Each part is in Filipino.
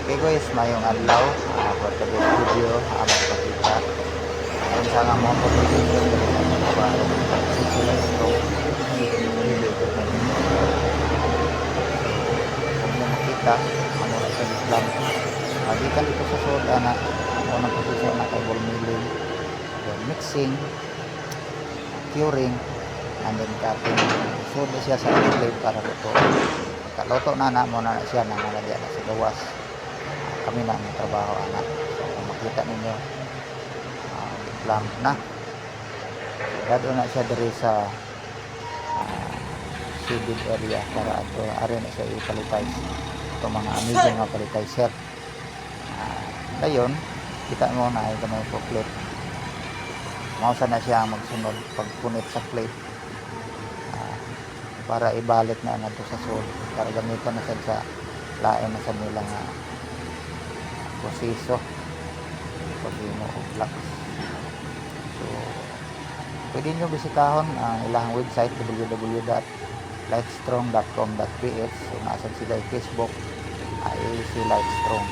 Okay guys, mayong adlaw for today's video magpakita kung saan ang mga position dito sa mga trabaho sila ito hindi ko na dito kung mo makita ang mga sa Islam magikan dito sa soda na unang posisyon na kay ball milling, then mixing, curing, and then cutting. Soda siya sa plate para luto. Pagkaluto na mo na siya na nalagyan na sa gawas. Kami na ang trabaho anak. So kung makita ninyo Islam na dado na siya diri sa civil area para ato ari na siya ipalitize ito mga amigo nga palitizer. Dayon kita mo na ito may plate mausa na siya magsunod pagpunit sa plate para ibalik na nato sa sul para gamiton na siya sa lain na sa nilang proseso pag-imo og blocks. So pwede nyo bisitahon ang ilang website www.lightstrong.com.ph. so nasa sila Facebook IAC Lightstrong.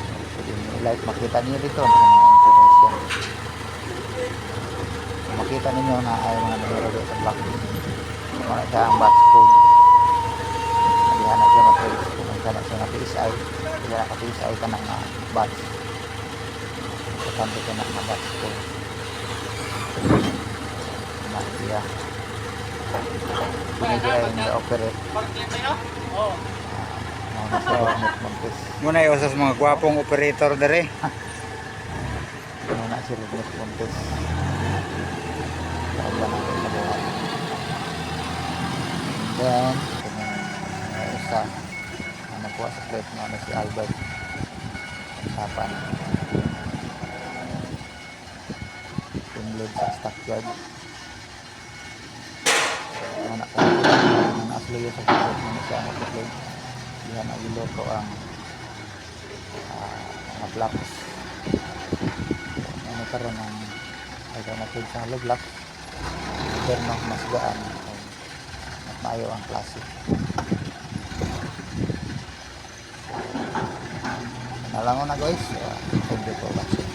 So pwede nyo i-like, makita niyo dito ang mga information. So makita ninyo na ay mga numero dito sa block. So mga siya ang batch code, nalihan na siya ma-trace kung saan na siya na-PSI kaya naka-PSI ka ng batch kasama ka ng batch code na siya hindi siya yung na-operate na siya Rodney Muna yung sa mga gwapong operator dere. na si Rodney Montes talaga natin nabuhay. Then isa ang nakuha sa plate na si Albert Sapan team lead sa stockyard. Anak ko ang asli sa plate na siya ang plate diyan ang iluto ang mga blocks. Ano karon ang alternative sa hollow block pero mas gaan at maayo ang klase. Nalangon na guys, thank you for watching.